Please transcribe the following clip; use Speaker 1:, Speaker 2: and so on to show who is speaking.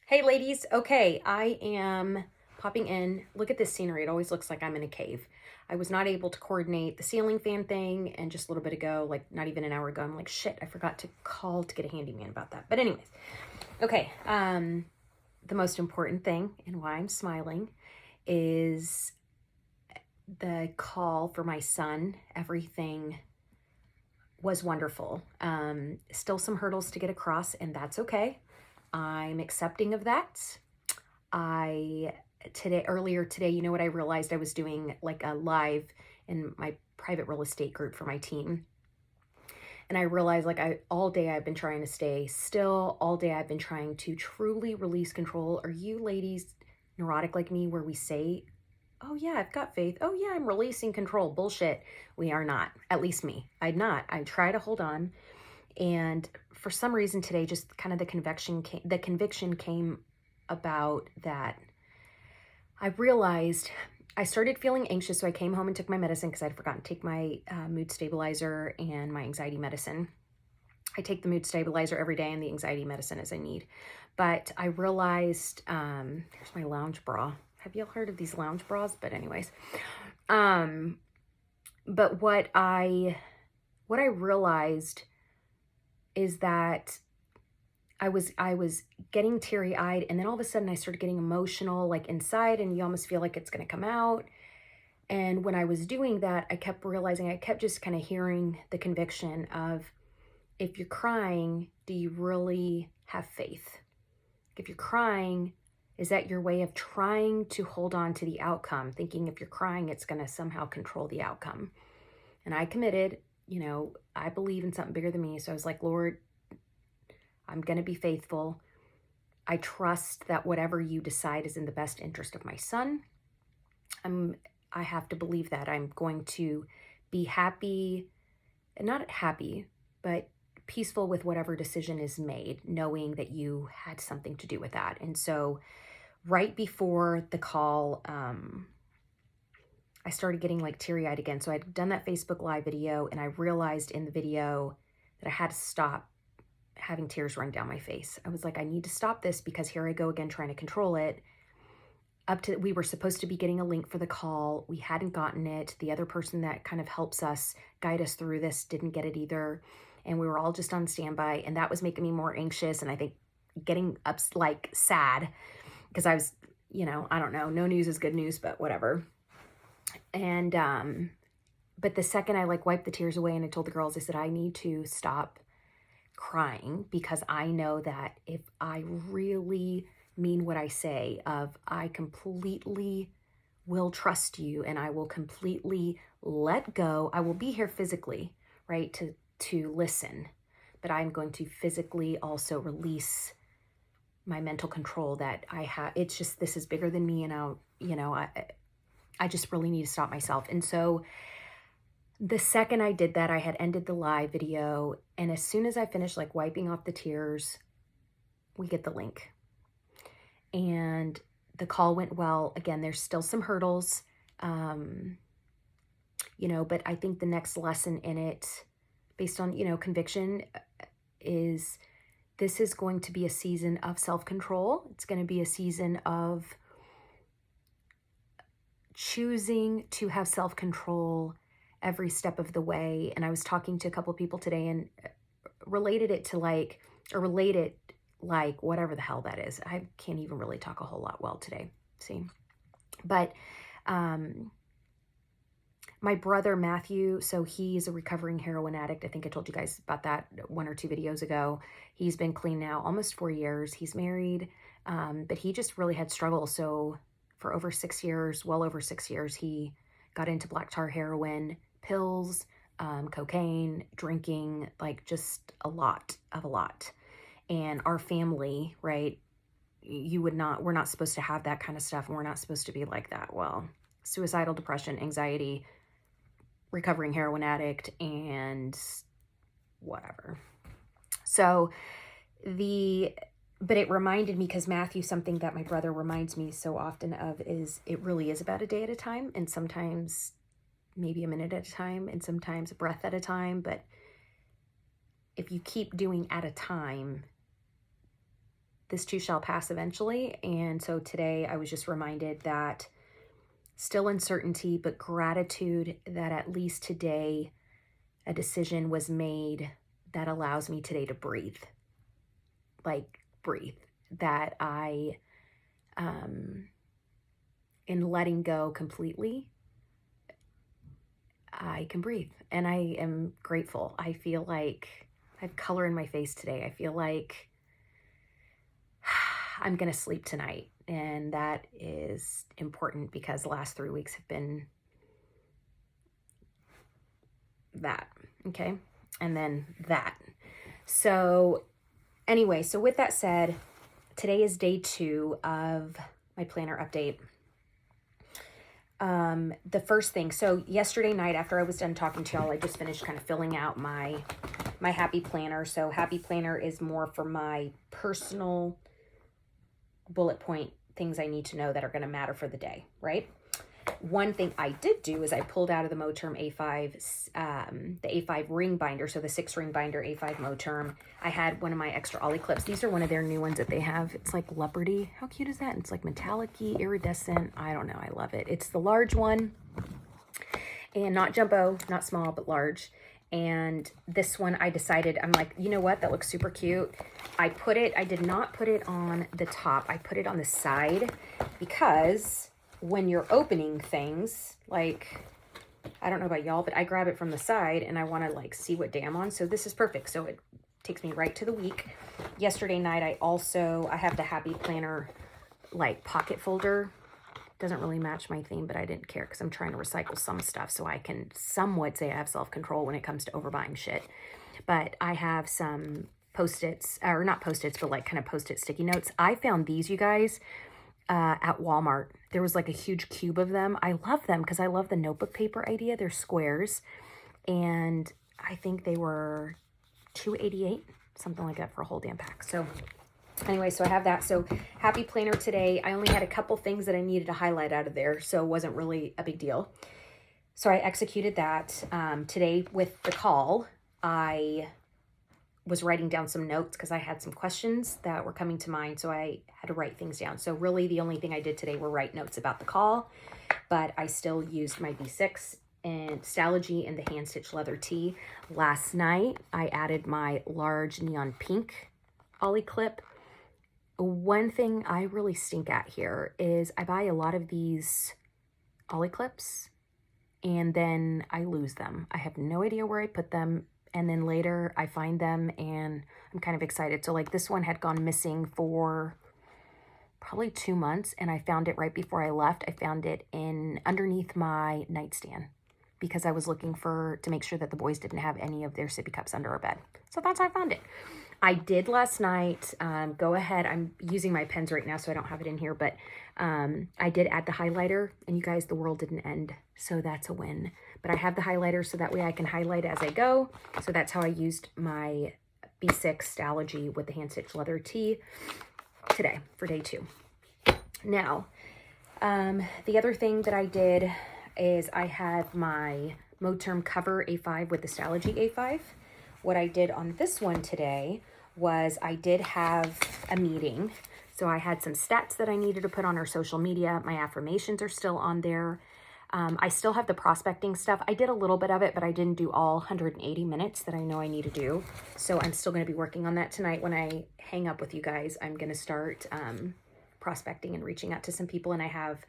Speaker 1: Hey ladies, okay, I am popping in. Look at this scenery. It always looks like I'm in a cave. I was not able to coordinate the ceiling fan thing, and just a little bit ago, like not even an hour ago, I'm like, shit, I forgot to call to get a handyman about that. But anyways, okay, the most important thing and why I'm smiling is the call for my son. Everything was wonderful. Still some hurdles to get across, and that's okay. I'm accepting of that. Earlier today, you know what I realized? I was doing like a live in my private real estate group for my team. And I realized like all day I've been trying to stay still. All day I've been trying to truly release control. Are you ladies neurotic like me where we say, oh yeah, I've got faith. Oh yeah, I'm releasing control. Bullshit. We are not. At least me. I'm not. I try to hold on. And for some reason today, just kind of the conviction came about that I realized I started feeling anxious. So I came home and took my medicine because I'd forgotten to take my mood stabilizer and my anxiety medicine. I take the mood stabilizer every day and the anxiety medicine as I need. But I realized, here's my lounge bra. Have y'all heard of these lounge bras? But anyways, but what I realized is that I was getting teary-eyed, and then all of a sudden I started getting emotional like inside, and you almost feel like it's going to come out. And when I was doing that, I kept realizing, I kept just kind of hearing the conviction of, if you're crying, do you really have faith? If you're crying, is that your way of trying to hold on to the outcome, thinking if you're crying, it's going to somehow control the outcome? And I committed, I believe in something bigger than me. So I was like, Lord, I'm going to be faithful. I trust that whatever you decide is in the best interest of my son. I have to believe that I'm going to be happy, not happy, but peaceful with whatever decision is made, knowing that you had something to do with that. And so right before the call, I started getting like teary-eyed again. So I'd done that Facebook Live video, and I realized in the video that I had to stop having tears run down my face. I was like, I need to stop this because here I go again trying to control it. We were supposed to be getting a link for the call. We hadn't gotten it. The other person that kind of helps us guide us through this didn't get it either. And we were all just on standby, and that was making me more anxious. And I think getting up like sad because I was, I don't know, no news is good news, but whatever. And, but the second I like wiped the tears away and I told the girls, I said, I need to stop crying because I know that if I really mean what I say of I completely will trust you and I will completely let go, I will be here physically, right, to listen, but I'm going to physically also release my mental control that I have. It's just, this is bigger than me, and I just really need to stop myself. And so the second I did that, I had ended the live video, and as soon as I finished like wiping off the tears, we get the link. And the call went well. Again, there's still some hurdles, but I think the next lesson in it, based on, conviction, is this is going to be a season of self-control. It's going to be a season of choosing to have self-control every step of the way. And I was talking to a couple of people today and related it like whatever the hell that is. I can't even really talk a whole lot well today. See, but my brother Matthew, so he's a recovering heroin addict. I think I told you guys about that 1 or 2 videos ago. He's been clean now almost 4 years. He's married, but he just really had struggles. So for over 6 years, well over 6 years, he got into black tar heroin, pills, cocaine, drinking, like just a lot. And our family, right, we're not supposed to have that kind of stuff, and we're not supposed to be like that. Well, suicidal depression, anxiety, recovering heroin addict, and whatever. So but it reminded me, because Matthew, something that my brother reminds me so often of is it really is about a day at a time, and sometimes maybe a minute at a time, and sometimes a breath at a time. But if you keep doing at a time, this too shall pass eventually. And so today I was just reminded that still uncertainty, but gratitude that at least today a decision was made that allows me today to breathe. Like breathe. That I, in letting go completely, I can breathe. And I am grateful. I feel like I have color in my face today. I feel like I'm going to sleep tonight. And that is important because the last 3 weeks have been that. Okay. And then that. So anyway, so with that said, today is day 2 of my planner update. The first thing, so yesterday night after I was done talking to y'all, I just finished kind of filling out my happy planner. So happy planner is more for my personal bullet point things I need to know that are going to matter for the day, right? One thing I did do is I pulled out of the Moterm A5, the A5 ring binder. So the 6 ring binder A5 Moterm. I had one of my extra ollie clips. These are one of their new ones that they have. It's like leopardy. How cute is that? It's like metallic-y, iridescent. I don't know. I love it. It's the large one and not jumbo, not small, but large. And this one I decided, I'm like, you know what? That looks super cute. I did not put it on the top. I put it on the side because when you're opening things, like, I don't know about y'all, but I grab it from the side and I want to like see what day I'm on. So this is perfect. So it takes me right to the week. Yesterday night, I have the happy planner like pocket folder. Doesn't really match my theme, but I didn't care because I'm trying to recycle some stuff so I can somewhat say I have self-control when it comes to overbuying shit. But I have some Post-its, or not Post-its, but like kind of Post-it sticky notes. I found these, you guys, at Walmart. There was like a huge cube of them. I love them because I love the notebook paper idea. They're squares, and I think they were $2.88, something like that for a whole damn pack. So anyway, so I have that. So happy planner today. I only had a couple things that I needed to highlight out of there, so it wasn't really a big deal. So I executed that. Today with the call, I was writing down some notes because I had some questions that were coming to mind, so I had to write things down. So really the only thing I did today were write notes about the call, but I still used my B6 and Stalogy and the hand stitch leather tee. Last night, I added my large neon pink ollie clip. One thing I really stink at here is I buy a lot of these ollie clips and then I lose them. I have no idea where I put them. And then later I find them and I'm kind of excited. So like this one had gone missing for probably 2 months and I found it right before I left. I found it underneath my nightstand because I was looking to make sure that the boys didn't have any of their sippy cups under our bed. So that's how I found it. I did last night, go ahead, I'm using my pens right now so I don't have it in here, but I did add the highlighter, and you guys, the world didn't end, so that's a win. But I have the highlighter so that way I can highlight as I go, so that's how I used my B6 Stalogy with the hand stitch leather tee today for day 2. Now, the other thing that I did is I had my Moterm cover A5 with the Stalogy A5. What I did on this one today was I did have a meeting. So I had some stats that I needed to put on our social media. My affirmations are still on there. I still have the prospecting stuff. I did a little bit of it, but I didn't do all 180 minutes that I know I need to do. So I'm still going to be working on that tonight. When I hang up with you guys, I'm going to start prospecting and reaching out to some people. And I have